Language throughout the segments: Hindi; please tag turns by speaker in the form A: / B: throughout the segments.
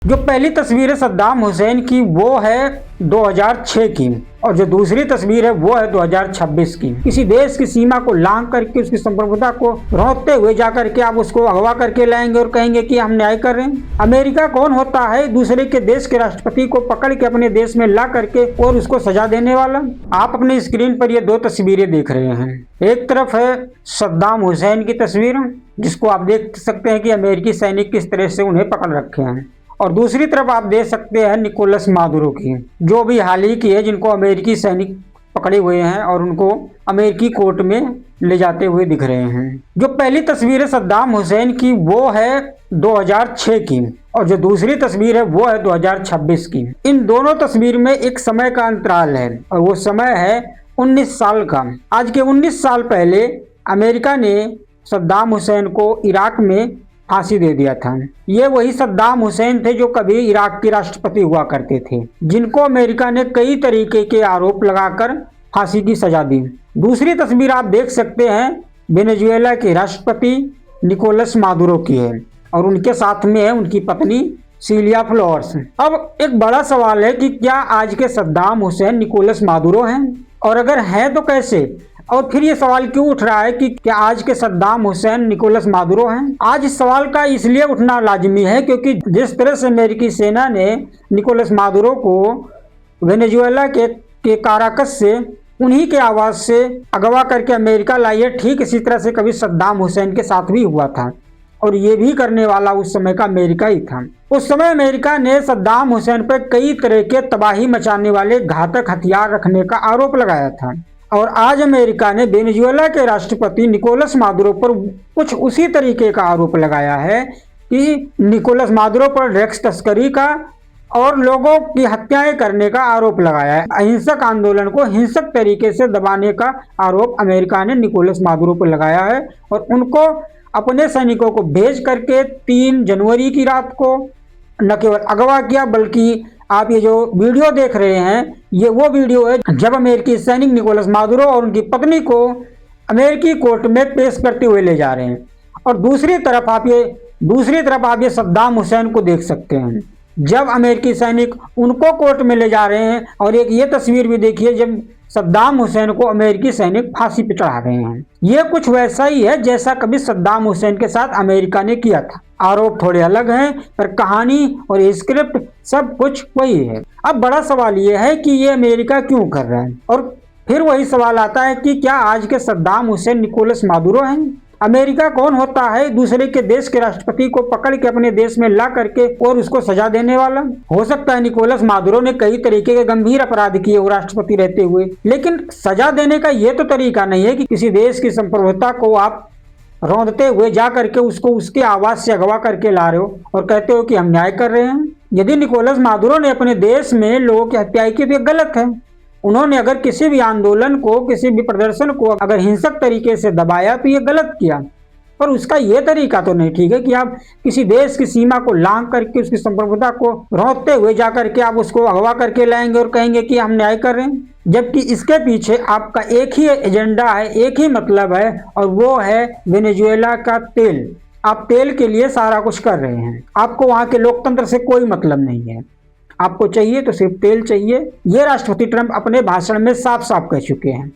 A: जो पहली तस्वीर है सद्दाम हुसैन की वो है 2006 की और जो दूसरी तस्वीर है वो है 2026 की। किसी देश की सीमा को लांघ करके उसकी संप्रभुता को रोकते हुए जाकर के आप उसको अगवा करके लाएंगे और कहेंगे कि हम न्याय कर रहे हैं। अमेरिका कौन होता है दूसरे के देश के राष्ट्रपति को पकड़ के अपने देश में ला करके और उसको सजा देने वाला। आप अपनी स्क्रीन पर ये दो तस्वीरें देख रहे हैं। एक तरफ है सद्दाम हुसैन की तस्वीर जिसको आप देख सकते हैं कि अमेरिकी सैनिक किस तरह से उन्हें पकड़ रखे हैं, और दूसरी तरफ आप देख सकते हैं निकोलस मादुरो की, जो भी हाल ही की है, जिनको अमेरिकी सैनिक पकड़े हुए हैं और उनको अमेरिकी कोर्ट में ले जाते हुए दिख रहे हैं। जो पहली तस्वीर है सद्दाम हुसैन की वो है 2006 की और जो दूसरी तस्वीर है वो है 2026 की। इन दोनों तस्वीर में एक समय का अंतराल है और वो समय है 19 साल का। आज के 19 साल पहले अमेरिका ने सद्दाम हुसैन को इराक में फांसी दे दिया था। ये वही सद्दाम हुसैन थे जो कभी इराक के राष्ट्रपति हुआ करते थे, जिनको अमेरिका ने कई तरीके के आरोप लगाकर फांसी की सजा दी। दूसरी तस्वीर आप देख सकते हैं वेनेजुएला के राष्ट्रपति निकोलस मादुरो की है और उनके साथ में है उनकी पत्नी सिलिया फ्लोरेंस। अब एक बड़ा सवाल है कि क्या आज के सद्दाम हुसैन निकोलस मादुरो हैं, और अगर हैं तो कैसे। और फिर ये सवाल क्यों उठ रहा है कि क्या आज के सद्दाम हुसैन निकोलस मादुरो हैं। आज इस सवाल का इसलिए उठना लाजमी है क्योंकि जिस तरह से अमेरिकी सेना ने निकोलस मादुरो को वेनेजुएला के काराकस से उन्हीं के आवाज से अगवा करके अमेरिका लाई है, ठीक इसी तरह से कभी सद्दाम हुसैन के साथ भी हुआ था और ये भी करने वाला उस समय का अमेरिका ही था। उस समय अमेरिका ने सद्दाम हुसैन पर कई तरह के तबाही मचाने वाले घातक हथियार रखने का आरोप लगाया था और आज अमेरिका ने वेनेजुएला के राष्ट्रपति निकोलस मादुरो पर कुछ उसी तरीके का आरोप लगाया है कि निकोलस मादुरो पर ड्रग्स तस्करी का और लोगों की हत्याएं करने का आरोप लगाया है। अहिंसक आंदोलन को हिंसक तरीके से दबाने का आरोप अमेरिका ने निकोलस मादुरो पर लगाया है और उनको अपने सैनिकों को भेज करके 3 जनवरी की रात को न केवल अगवा किया बल्कि आप ये जो वीडियो देख रहे हैं ये वो वीडियो है जब अमेरिकी सैनिक निकोलस मादुरो और उनकी पत्नी को अमेरिकी कोर्ट में पेश करते हुए ले जा रहे हैं। और दूसरी तरफ आप ये सद्दाम हुसैन को देख सकते हैं जब अमेरिकी सैनिक उनको कोर्ट में ले जा रहे हैं। और एक ये तस्वीर भी देखिए जब सद्दाम हुसैन को अमेरिकी सैनिक फांसी पे चढ़ा रहे हैं। ये कुछ वैसा ही है जैसा कभी सद्दाम हुसैन के साथ अमेरिका ने किया था। आरोप थोड़े अलग हैं पर कहानी और स्क्रिप्ट सब कुछ वही है। अब बड़ा सवाल ये है कि ये अमेरिका क्यों कर रहा है, और फिर वही सवाल आता है कि क्या आज के सद्दाम हुसैन निकोलस मादुरो हैं। अमेरिका कौन होता है दूसरे के देश के राष्ट्रपति को पकड़ के अपने देश में ला करके और उसको सजा देने वाला। हो सकता है निकोलस मादुरो ने कई तरीके के गंभीर अपराध किए वो राष्ट्रपति रहते हुए, लेकिन सजा देने का ये तो तरीका नहीं है कि किसी देश की संप्रभुता को आप रौंदते हुए जा करके उसको उसके आवाज से अगवा करके ला रहे हो और कहते हो कि हम न्याय कर रहे हैं। यदि निकोलस मादुरो ने अपने देश में लोगों की हत्या की तो ये गलत है। उन्होंने अगर किसी भी आंदोलन को किसी भी प्रदर्शन को अगर हिंसक तरीके से दबाया तो ये गलत किया, पर उसका ये तरीका तो नहीं ठीक है कि आप किसी देश की सीमा को लांघ करके उसकी संप्रभुता को रोकते हुए जा करके आप उसको अगवा करके लाएंगे और कहेंगे कि हम न्याय कर रहे हैं, जबकि इसके पीछे आपका एक ही एजेंडा है, एक ही मतलब है और वो है वेनेजुएला का तेल। आप तेल के लिए सारा कुछ कर रहे हैं, आपको वहां के लोकतंत्र से कोई मतलब नहीं है। आपको चाहिए तो सिर्फ तेल चाहिए। ये राष्ट्रपति ट्रंप अपने भाषण में साफ साफ कह चुके हैं।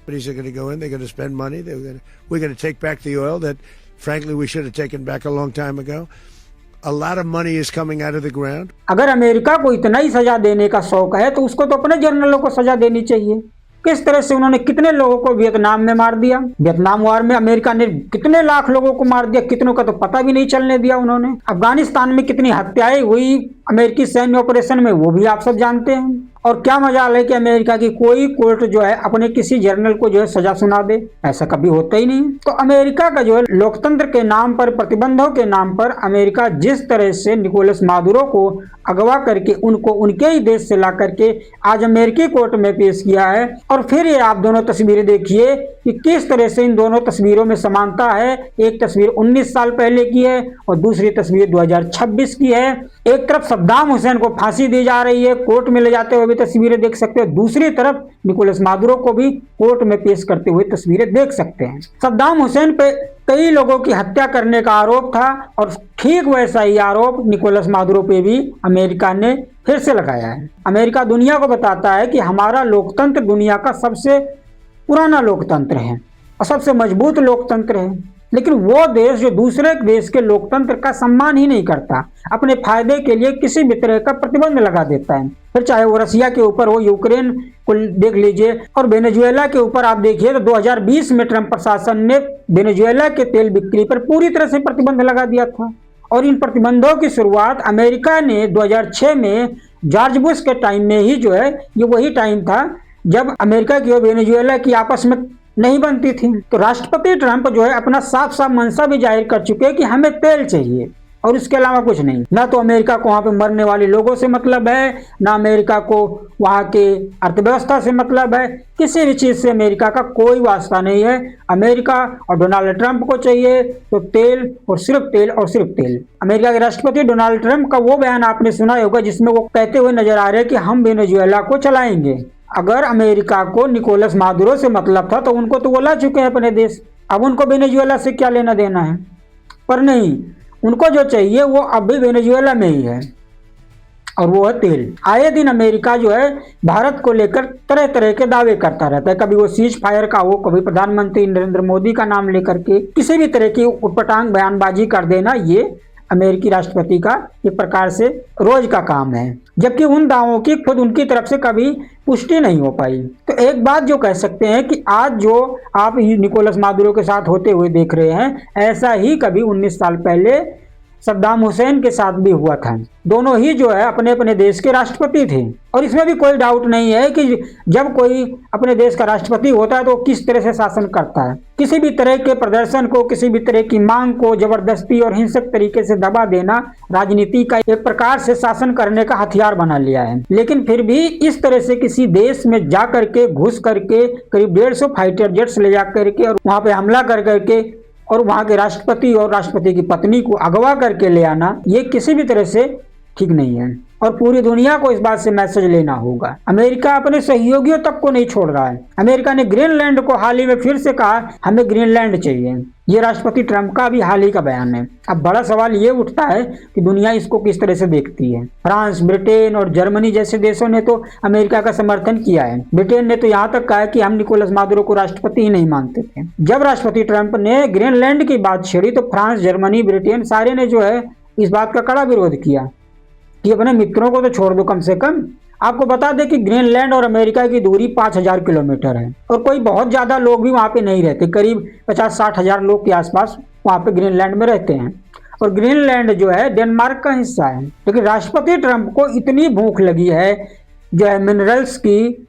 A: अगर अमेरिका को इतना ही सजा देने का शौक है तो उसको तो अपने जनरलों को सजा देनी चाहिए। किस तरह से उन्होंने कितने लोगों को वियतनाम में मार दिया। वियतनाम वार में अमेरिका ने कितने लाख लोगों को मार दिया, कितनों का तो पता भी नहीं चलने दिया उन्होंने। अफगानिस्तान में कितनी हत्याएं हुई अमेरिकी सैन्य ऑपरेशन में वो भी आप सब जानते हैं। और क्या मजाल है कि अमेरिका की कोई कोर्ट जो है अपने किसी जनरल को जो है सजा सुना दे, ऐसा कभी होता ही नहीं। तो अमेरिका का जो है लोकतंत्र के नाम पर, प्रतिबंधों के नाम पर अमेरिका जिस तरह से निकोलस मादुरो को अगवा करके उनको उनके ही देश से ला करके आज अमेरिकी कोर्ट में पेश किया है। और फिर ये आप दोनों तस्वीरें देखिए कि किस तरह से इन दोनों तस्वीरों में समानता है। एक तस्वीर 19 साल पहले की है और दूसरी तस्वीर 2026 की है। एक तरफ सद्दाम हुसैन को फांसी दी जा रही है, कोर्ट में ले जाते हुए भी तस्वीरें देख सकते हो, दूसरी तरफ निकोलस मादुरो को भी कोर्ट में पेश करते हुए तस्वीरें देख सकते हैं। सद्दाम हुसैन पे कई लोगों की हत्या करने का आरोप था और ठीक वैसा ही आरोप निकोलस मादुरो पे भी अमेरिका ने फिर से लगाया है। अमेरिका दुनिया को बताता है कि हमारा लोकतंत्र दुनिया का सबसे पुराना लोकतंत्र है और सबसे मजबूत लोकतंत्र है, लेकिन वो देश जो दूसरे देश के लोकतंत्र का सम्मान ही नहीं करता, अपने फायदे के लिए किसी भी तरह का प्रतिबंध लगा देता है। फिर चाहे वो रसिया के ऊपर हो, यूक्रेन को देख लीजिए, और वेनेजुएला के ऊपर आप देखिए तो 2020 में ट्रंप प्रशासन ने वेनेजुएला के तेल बिक्री पर पूरी तरह से प्रतिबंध लगा दिया था। और इन प्रतिबंधों की शुरुआत अमेरिका ने 2006 में जॉर्ज बुश के टाइम में ही जो है, ये वही टाइम था जब अमेरिका की और वेनेजुएला की आपस में नहीं बनती थी। तो राष्ट्रपति ट्रंप जो है अपना साफ साफ मंशा भी जाहिर कर चुके हैं कि हमें तेल चाहिए और इसके अलावा कुछ नहीं। ना तो अमेरिका को वहां पे मरने वाले लोगों से मतलब है, ना अमेरिका को वहां के अर्थव्यवस्था से मतलब है, किसी भी चीज से अमेरिका का कोई वास्ता नहीं है। अमेरिका और डोनाल्ड ट्रंप को चाहिए तो तेल और सिर्फ तेल और सिर्फ तेल। अमेरिका के राष्ट्रपति डोनाल्ड ट्रंप का वो बयान आपने सुना होगा जिसमें वो कहते हुए नजर आ रहे हैं कि हम वेनेजुएला को चलाएंगे। अगर अमेरिका को निकोलस मादुरो से मतलब था तो उनको तो वो ला चुके हैं अपने देश, अब उनको वेनेजुएला से क्या लेना देना है। पर नहीं, उनको जो चाहिए वो अब भी वेनेजुएला में ही है और वो है तेल। आए दिन अमेरिका जो है भारत को लेकर तरह तरह के दावे करता रहता है, कभी वो सीज फायर का हो, कभी प्रधानमंत्री नरेंद्र मोदी का नाम लेकर के किसी भी तरह की उटपटांग बयानबाजी कर देना, ये अमेरिकी राष्ट्रपति का एक प्रकार से रोज का काम है, जबकि उन दावों की खुद उनकी तरफ से कभी पुष्टि नहीं हो पाई। तो एक बात जो कह सकते हैं कि आज जो आप निकोलस मादुरो के साथ होते हुए देख रहे हैं, ऐसा ही कभी 19 साल पहले सद्दाम हुसैन के साथ भी हुआ था। दोनों ही जो है अपने अपने देश के राष्ट्रपति थे और इसमें भी कोई डाउट नहीं है कि जब कोई अपने देश का राष्ट्रपति होता है तो किस तरह से शासन करता है। किसी भी तरह के प्रदर्शन को, किसी भी तरह की मांग को जबरदस्ती और हिंसक तरीके से दबा देना राजनीति का एक प्रकार से शासन करने का हथियार बना लिया है। लेकिन फिर भी इस तरह से किसी देश में जा करके घुस करके करीब 150 फाइटर जेट्स ले जा करके और वहां पे हमला कर करके और वहां के राष्ट्रपति और राष्ट्रपति की पत्नी को अगवा करके ले आना, ये किसी भी तरह से ठीक नहीं है और पूरी दुनिया को इस बात से मैसेज लेना होगा। अमेरिका अपने सहयोगियों तक को नहीं छोड़ रहा है। अमेरिका ने ग्रीनलैंड को हाल ही में फिर से कहा हमें ग्रीनलैंड चाहिए, ये राष्ट्रपति ट्रंप का भी हाल ही का बयान है। अब बड़ा सवाल ये उठता है कि दुनिया इसको किस तरह से देखती है। फ्रांस, ब्रिटेन और जर्मनी जैसे देशों ने तो अमेरिका का समर्थन किया है। ब्रिटेन ने तो यहाँ तक कहा है कि हम निकोलस मादुरो को राष्ट्रपति ही नहीं मानते थे। जब राष्ट्रपति ट्रंप ने ग्रीनलैंड की बात छेड़ी तो फ्रांस, जर्मनी, ब्रिटेन सारे ने जो है इस बात का कड़ा विरोध किया कि अपने मित्रों को तो छोड़ दो कम से कम। आपको बता दें कि ग्रीनलैंड और अमेरिका की दूरी 5000 किलोमीटर है और कोई बहुत ज़्यादा लोग भी वहाँ पे नहीं रहते, करीब 50-60 हज़ार लोग के आसपास वहाँ पे ग्रीनलैंड में रहते हैं और ग्रीनलैंड जो है डेनमार्क का हिस्सा है। लेकिन राष्ट्रपति ट्रंप को इतनी भूख लगी है जो है मिनरल्स की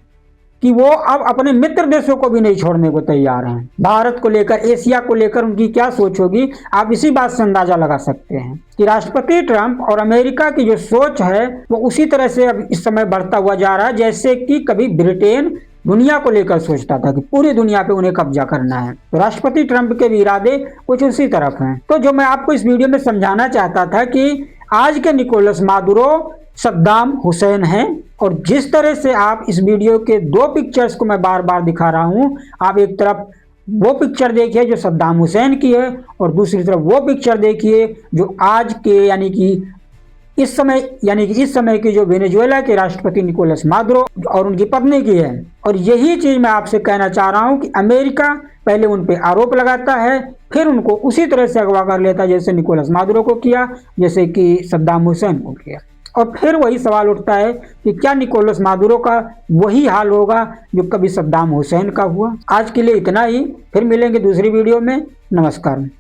A: कि वो अब अपने मित्र देशों को भी नहीं छोड़ने को तैयार हैं। भारत को लेकर, एशिया को लेकर उनकी क्या सोच होगी, आप इसी बात से अंदाजा लगा सकते हैं कि राष्ट्रपति ट्रंप और अमेरिका की जो सोच है वो उसी तरह से अब इस समय बढ़ता हुआ जा रहा है जैसे कि कभी ब्रिटेन दुनिया को लेकर सोचता था कि पूरी दुनिया पे उन्हें कब्जा करना है। तो राष्ट्रपति ट्रंप के भी इरादे कुछ उसी तरफ हैं। तो जो मैं आपको इस वीडियो में समझाना चाहता था कि आज के निकोलस मादुरो सद्दाम हुसैन हैं और जिस तरह से आप इस वीडियो के 2 पिक्चर्स को मैं बार बार दिखा रहा हूं, आप एक तरफ वो पिक्चर देखिए जो सद्दाम हुसैन की है और दूसरी तरफ वो पिक्चर देखिए जो आज के यानी कि इस समय की जो वेनेजुएला के राष्ट्रपति निकोलस मादुरो और उनकी पत्नी की है। और यही चीज मैं आपसे कहना चाह रहा हूं कि अमेरिका पहले उन पे आरोप लगाता है, फिर उनको उसी तरह से अगवा कर लेता है जैसे निकोलस मादुरो को किया, जैसे कि सद्दाम हुसैन को किया। और फिर वही सवाल उठता है कि क्या निकोलस मादुरो का वही हाल होगा जो कभी सद्दाम हुसैन का हुआ। आज के लिए इतना ही, फिर मिलेंगे दूसरी वीडियो में। नमस्कार।